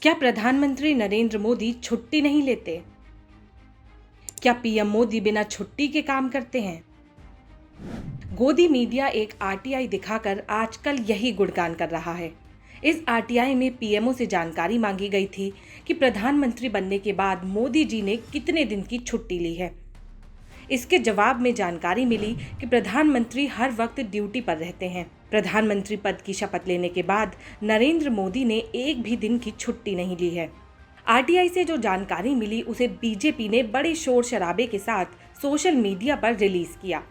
क्या प्रधानमंत्री नरेंद्र मोदी छुट्टी नहीं लेते? क्या पीएम मोदी बिना छुट्टी के काम करते हैं? गोदी मीडिया एक आरटीआई दिखाकर आजकल यही गुणगान कर रहा है। इस आरटीआई में पीएमओ से जानकारी मांगी गई थी कि प्रधानमंत्री बनने के बाद मोदी जी ने कितने दिन की छुट्टी ली है। इसके जवाब में जानकारी मिली कि प्रधानमंत्री हर वक्त ड्यूटी पर रहते हैं। प्रधानमंत्री पद की शपथ लेने के बाद नरेंद्र मोदी ने एक भी दिन की छुट्टी नहीं ली है। आरटीआई से जो जानकारी मिली उसे बीजेपी ने बड़े शोर शराबे के साथ सोशल मीडिया पर रिलीज किया।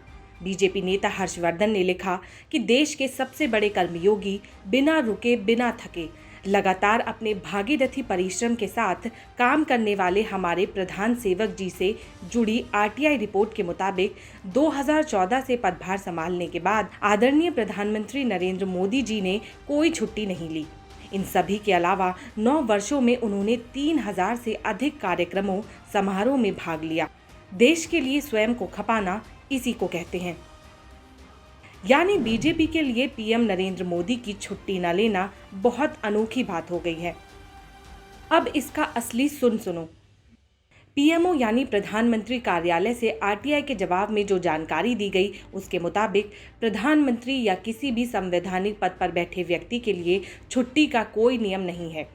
बीजेपी नेता हर्षवर्धन ने लिखा कि देश के सबसे बड़े कर्मयोगी बिना रुके बिना थके लगातार अपने भागीरथी परिश्रम के साथ काम करने वाले हमारे प्रधान सेवक जी से जुड़ी आरटीआई रिपोर्ट के मुताबिक 2014 से पदभार संभालने के बाद आदरणीय प्रधानमंत्री नरेंद्र मोदी जी ने कोई छुट्टी नहीं ली। इन सभी के अलावा 9 वर्षों में उन्होंने 3000 से अधिक कार्यक्रमों समारोह में भाग लिया। देश के लिए स्वयं को खपाना इसी को कहते हैं। यानी बीजेपी के लिए पीएम नरेंद्र मोदी की छुट्टी न लेना बहुत अनोखी बात हो गई है। अब इसका असली सुनो। पीएमओ यानी प्रधानमंत्री कार्यालय से आरटीआई के जवाब में जो जानकारी दी गई उसके मुताबिक प्रधानमंत्री या किसी भी संवैधानिक पद पर बैठे व्यक्ति के लिए छुट्टी का कोई नियम नहीं है।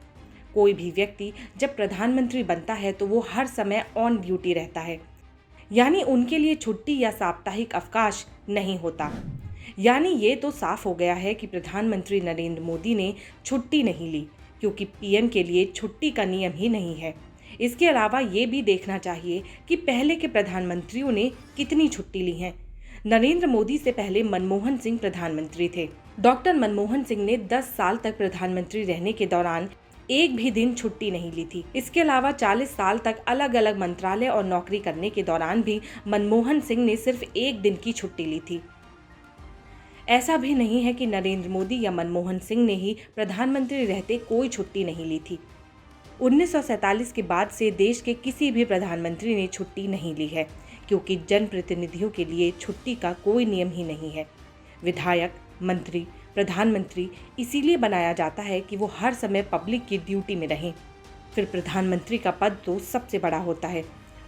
कोई भी व्यक्ति जब प्रधानमंत्री बनता है तो वो हर समय ऑन ड्यूटी रहता है, यानी उनके लिए छुट्टी या साप्ताहिक अवकाश नहीं होता। यानी ये तो साफ हो गया है कि प्रधानमंत्री नरेंद्र मोदी ने छुट्टी नहीं ली, क्योंकि पीएम के लिए छुट्टी का नियम ही नहीं है। इसके अलावा ये भी देखना चाहिए कि पहले के प्रधानमंत्रियों ने कितनी छुट्टी ली है। नरेंद्र मोदी से पहले मनमोहन सिंह प्रधानमंत्री थे। डॉक्टर मनमोहन सिंह ने 10 साल तक प्रधानमंत्री रहने के दौरान एक भी दिन छुट्टी नहीं ली थी। इसके अलावा 40 साल तक अलग अलग मंत्रालय और नौकरी करने के दौरान भी मनमोहन सिंह ने सिर्फ एक दिन की छुट्टी ली थी। ऐसा भी नहीं है कि नरेंद्र मोदी या मनमोहन सिंह ने ही प्रधानमंत्री रहते कोई छुट्टी नहीं ली थी। 1947 के बाद से देश के किसी भी प्रधानमंत्री ने छुट्टी नहीं ली है, क्योंकि जनप्रतिनिधियों के लिए छुट्टी का कोई नियम ही नहीं है। विधायक, मंत्री, प्रधानमंत्री इसीलिए बनाया जाता है कि वो हर समय पब्लिक की ड्यूटी में रहें। फिर प्रधानमंत्री का पद तो सबसे बड़ा होता है,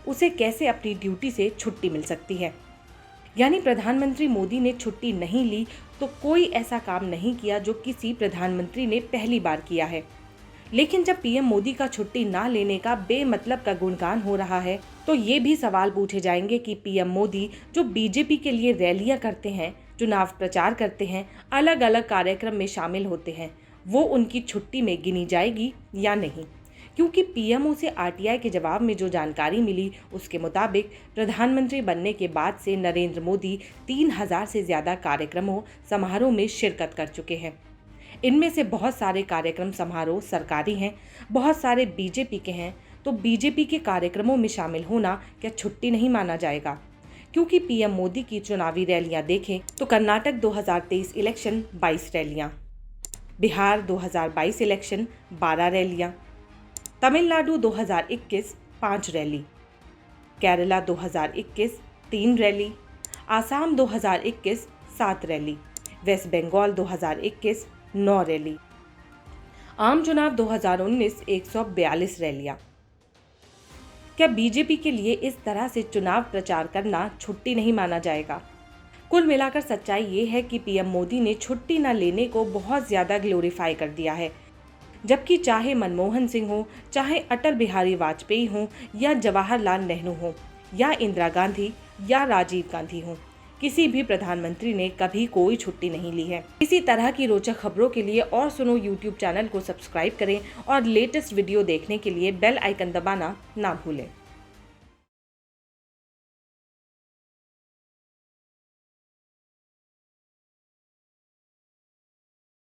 उसे कैसे अपनी ड्यूटी से छुट्टी मिल सकती है। यानी प्रधानमंत्री मोदी ने छुट्टी नहीं ली तो कोई ऐसा काम नहीं किया जो किसी प्रधानमंत्री ने पहली बार किया है। लेकिन जब पीएम मोदी का छुट्टी ना लेने का बेमतलब का गुणगान हो रहा है तो ये भी सवाल पूछे जाएंगे कि पीएम मोदी जो बीजेपी के लिए रैलियां करते हैं, चुनाव प्रचार करते हैं, अलग अलग कार्यक्रम में शामिल होते हैं, वो उनकी छुट्टी में गिनी जाएगी या नहीं। क्योंकि पीएमओ से आरटीआई के जवाब में जो जानकारी मिली उसके मुताबिक प्रधानमंत्री बनने के बाद से नरेंद्र मोदी 3000 से ज़्यादा कार्यक्रमों समारोह में शिरकत कर चुके हैं। इनमें से बहुत सारे कार्यक्रम समारोह सरकारी हैं, बहुत सारे बीजेपी के हैं। तो बीजेपी के कार्यक्रमों में शामिल होना क्या छुट्टी नहीं माना जाएगा? क्योंकि पीएम मोदी की चुनावी रैलियां देखें तो कर्नाटक 2023 इलेक्शन 22 रैलियां, बिहार 2022 इलेक्शन 12 रैलियां, Tamil Nadu 2021 5 rally, Kerala 2021 3 rally, Assam 2021 7 rally, West Bengal 2021 9 rally, आम चुनाव 2019 142 रैलियां। क्या बीजेपी के लिए इस तरह से चुनाव प्रचार करना छुट्टी नहीं माना जाएगा? कुल मिलाकर सच्चाई ये है कि पीएम मोदी ने छुट्टी न लेने को बहुत ज़्यादा ग्लोरीफाई कर दिया है, जबकि चाहे मनमोहन सिंह हो, चाहे अटल बिहारी वाजपेयी हो, या जवाहरलाल नेहरू हो, या इंदिरा गांधी या राजीव गांधी हो, किसी भी प्रधानमंत्री ने कभी कोई छुट्टी नहीं ली है। इसी तरह की रोचक खबरों के लिए और सुनो यूट्यूब चैनल को सब्सक्राइब करें और लेटेस्ट वीडियो देखने के लिए बेल आइकन दबाना ना भूलें।